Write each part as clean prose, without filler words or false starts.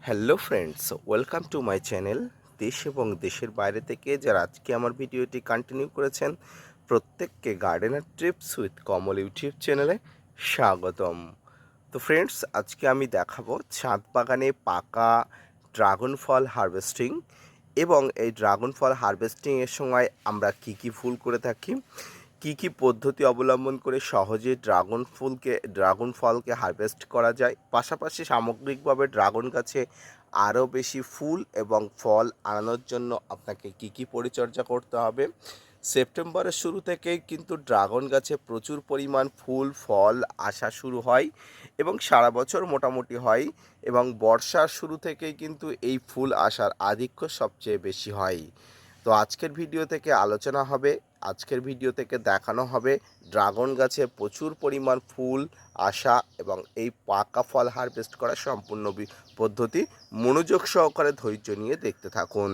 Hello friends, welcome to my channel. দেশ এবং দেশের বাইরে থেকে যারা আজকে আমার ভিডিওটি কন্টিনিউ করেছেন প্রত্যেককে gardener TRIPS with Kamal YouTube চ্যানেলে স্বাগতম। তো ফ্রেন্ডস, আজকে আমি দেখাবো ছাদ বাগানে পাকা ড্রাগন ফল হারভেস্টিং এবং এই ড্রাগন ফল হারভেস্টিংয়ের সময় আমরা কি ফুল করে থাকি, কি পদ্ধতি অবলম্বন করে সহজে ড্রাগন ফলকে হারভেস্ট করা যায়, পাশাপাশি সামগ্রিকভাবে ড্রাগন গাছে আরও বেশি ফুল এবং ফল আনানোর জন্য আপনাকে কি পরিচর্যা করতে হবে। সেপ্টেম্বরের শুরু থেকেই কিন্তু ড্রাগন গাছে প্রচুর পরিমাণ ফুল ফল আসা শুরু হয় এবং সারা বছর মোটামুটি হয়, এবং বর্ষার শুরু থেকেই কিন্তু এই ফুল আসার আধিক্য সবচেয়ে বেশি হয়। তো আজকের ভিডিও থেকে আলোচনা হবে, আজকের ভিডিও থেকে দেখানো হবে ড্রাগন গাছে প্রচুর পরিমাণ ফুল আসা এবং এই পাকা ফল হারভেস্ট করার সম্পূর্ণ পদ্ধতি। মনোযোগ সহকারে ধৈর্য নিয়ে দেখতে থাকুন।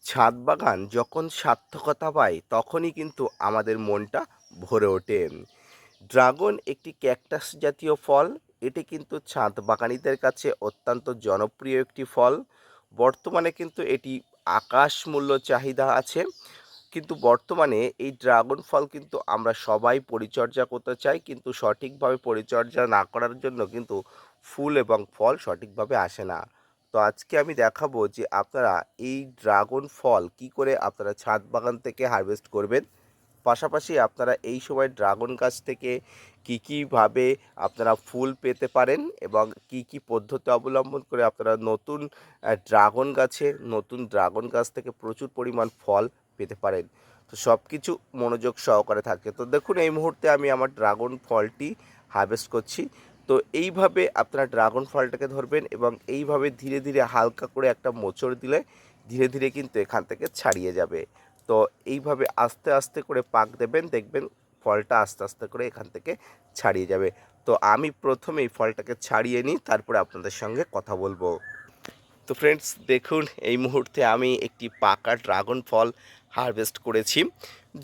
ছাদ বাগান যখন সার্থকতা পায় তখনই কিন্তু আমাদের মনটা ভরে ওঠে। ড্রাগন একটি ক্যাকটাস জাতীয় ফল। এটি কিন্তু ছাদ বাগানীদের কাছে অত্যন্ত জনপ্রিয় একটি ফল। বর্তমানে কিন্তু এটি আকাশ মূল্য চাহিদা আছে, কিন্তু বর্তমানে এই ড্রাগন ফল কিন্তু আমরা সবাই পরিচর্যা করতে চাই, কিন্তু সঠিকভাবে পরিচর্যা না করার জন্য কিন্তু ফুল এবং ফল সঠিকভাবে আসে না। তো আজকে আমি দেখাবো যে আপনারা এই ড্রাগন ফল কি করে আপনারা ছাদ বাগান থেকে হারভেস্ট করবেন, পাশাপাশি আপনারা এই সময় ড্রাগন গাছ থেকে কীভাবে আপনারা ফুল পেতে পারেন এবং কি পদ্ধতি অবলম্বন করে আপনারা নতুন ড্রাগন গাছ থেকে প্রচুর পরিমাণ ফল পেতে পারেন। তো সব কিছু মনোযোগ সহকারে থাকে। তো দেখুন, এই মুহূর্তে আমি আমার ড্রাগন ফলটি হারভেস্ট করছি। তো এইভাবে আপনারা ড্রাগন ফলটাকে ধরবেন এবং এইভাবে ধীরে ধীরে হালকা করে একটা মোচড় দিলে ধীরে ধীরে কিন্তু এখান থেকে ছাড়িয়ে যাবে। তো এইভাবে আস্তে আস্তে করে পাক দেবেন, দেখবেন ফলটা আস্তে আস্তে করে এখান থেকে ছাড়িয়ে যাবে। তো আমি প্রথমেই ফলটাকে ছাড়িয়ে নিই, তারপরে আপনাদের সঙ্গে কথা বলবো। তো ফ্রেন্ডস, দেখুন এই মুহূর্তে আমি একটি পাকা ড্রাগন ফল হারভেস্ট করেছি।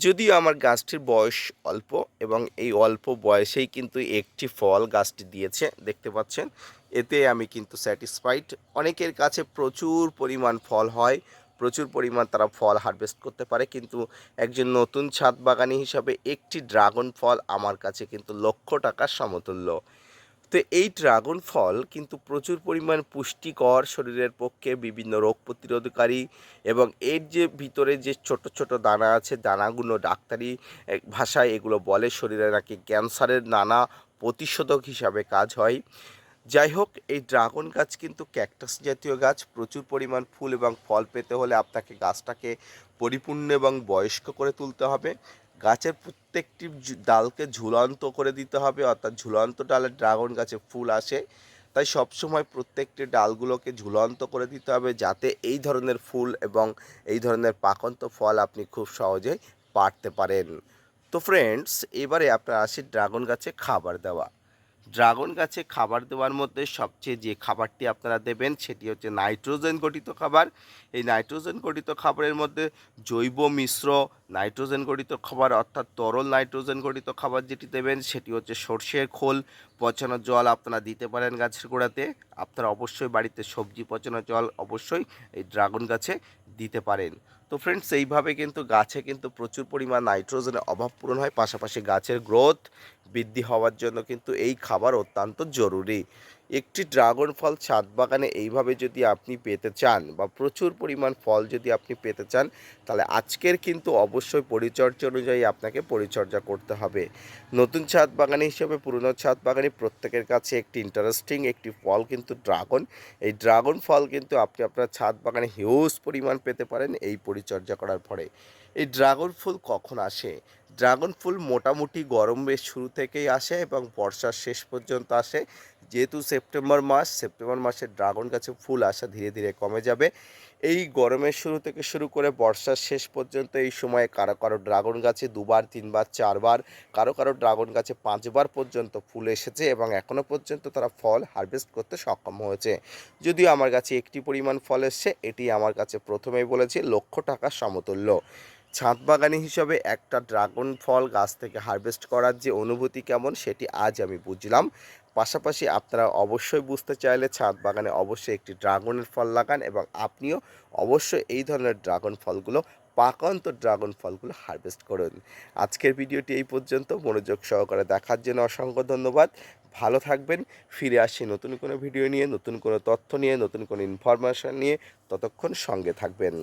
যদিও আমার গাছটির বয়স অল্প এবং এই অল্প বয়সেই কিন্তু একটি ফল গাছটি দিয়েছে, দেখতে পাচ্ছেন। এতে আমি কিন্তু স্যাটিসফাইড। অনেকের কাছে প্রচুর পরিমাণ ফল হয়, প্রচুর পরিমাণ তারা ফল হারভেস্ট করতে পারে, কিন্তু একজন নতুন ছাদ বাগানি হিসাবে একটি ড্রাগন ফল আমার কাছে কিন্তু লক্ষ টাকার সমতুল্য। তো এই ড্রাগন ফল কিন্তু প্রচুর পরিমাণ পুষ্টিকর, শরীরের পক্ষে বিভিন্ন রোগ প্রতিরোধকারী, এবং এর যে ভিতরে যে ছোট ছোট দানা আছে, দানাগুলো ডাক্তারি ভাষায় এগুলো বলে শরীরে নাকি ক্যান্সারের নানা প্রতিষেধক হিসাবে কাজ হয়। যাই হোক, এই ড্রাগন গাছ কিন্তু ক্যাকটাস জাতীয় গাছ। প্রচুর পরিমাণ ফুল এবং ফল পেতে হলে আপনাকে গাছটাকে পরিপূর্ণ এবং বয়স্ক করে তুলতে হবে। গাছের প্রত্যেকটি ডালকে ঝুলন্ত করে দিতে হবে, অর্থাৎ ঝুলন্ত ডালে ড্রাগন গাছে ফুল আসে। তাই সবসময় প্রত্যেকটি ডালগুলোকে ঝুলন্ত করে দিতে হবে, যাতে এই ধরনের ফুল এবং এই ধরনের পাকন্ত ফল আপনি খুব সহজেই পাড়তে পারেন। তো ফ্রেন্ডস, এবারে আপনার আসি ড্রাগন গাছে খাবার দেওয়া। ড্রাগন গাছে খাবার দেওয়ার মধ্যে সবচেয়ে যে খাবারটি আপনারা দেবেন সেটি হচ্ছে নাইট্রোজেন গঠিত খাবার। এই নাইট্রোজেন গঠিত খাবারের মধ্যে জৈব মিশ্র নাইট্রোজেন গঠিত খাবার, অর্থাৎ তরল নাইট্রোজেন গঠিত খাবার যেটি দেবেন সেটি হচ্ছে সর্ষের খোল, পচানো জল আপনারা দিতে পারেন গাছের গোড়াতে। আপনারা অবশ্যই বাড়িতে সবজি পচানো জল অবশ্যই এই ড্রাগন গাছে দিতে পারেন। তো ফ্রেন্ডস, এইভাবে কিন্তু গাছে কিন্তু প্রচুর পরিমাণ নাইট্রোজেনের অভাব পূরণ হয়, পাশাপাশি গাছের গ্রোথ বৃদ্ধি হওয়ার জন্য কিন্তু এই খাবার অত্যন্ত জরুরি। একটি ড্রাগন ফল ছাদ বাগানে এইভাবে যদি আপনি পেতে চান বা প্রচুর পরিমাণ ফল যদি আপনি পেতে চান, তাহলে আজকের কিন্তু অবশ্যই পরিচর্যা অনুযায়ী আপনাকে পরিচর্যা করতে হবে। নতুন ছাদ বাগানি হিসেবে পুরনো ছাদ বাগানি প্রত্যেকের কাছে একটি ইন্টারেস্টিং একটি ফল কিন্তু ড্রাগন। এই ড্রাগন ফল কিন্তু আপনি আপনার ছাদ বাগানে হিউজ পরিমাণ পেতে পারেন এই পরিচর্যা করার পরে। এই ড্রাগন ফুল কখন আসে? ড্রাগন ফুল মোটামুটি গরমের শুরু থেকেই আসে এবং বর্ষার শেষ পর্যন্ত আসে। যেহেতু সেপ্টেম্বর মাসে ড্রাগন গাছে ফুল আসা ধীরে ধীরে কমে যাবে। এই গরমের শুরু থেকে শুরু করে বর্ষার শেষ পর্যন্ত এই সময়ে কারো কারো ড্রাগন গাছে দুবার তিনবার চারবার, কারো কারো ড্রাগন গাছে 5বার পর্যন্ত ফুল এসেছে এবং এখনও পর্যন্ত তারা ফল হারভেস্ট করতে সক্ষম হয়েছে। যদিও আমার কাছে একটি পরিমাণ ফল এসছে, এটি আমার কাছে প্রথমেই বলেছি লক্ষ টাকার সমতুল্য। ছাদ বাগানি হিসাবে একটা ড্রাগন ফল গাছ থেকে হারভেস্ট করার যে অনুভূতি কেমন সেটি আজ আমি বুঝলাম। পাশাপাশি আপনারা অবশ্যই বুঝতে চাইলে ছাদ বাগানে অবশ্যই একটি ড্রাগনের ফল লাগান এবং আপনিও অবশ্যই এই ধরনের ড্রাগন ফলগুলো পাকান্ত ড্রাগন ফলগুলো হারভেস্ট করুন। আজকের ভিডিওটি এই পর্যন্ত। মনোযোগ সহকারে দেখার জন্য অসংখ্য ধন্যবাদ। ভালো থাকবেন। ফিরে আসছি নতুন কোনো ভিডিও নিয়ে, নতুন কোনো তথ্য নিয়ে, নতুন কোনো ইনফরমেশন নিয়ে। ততক্ষণ সঙ্গে থাকবেন।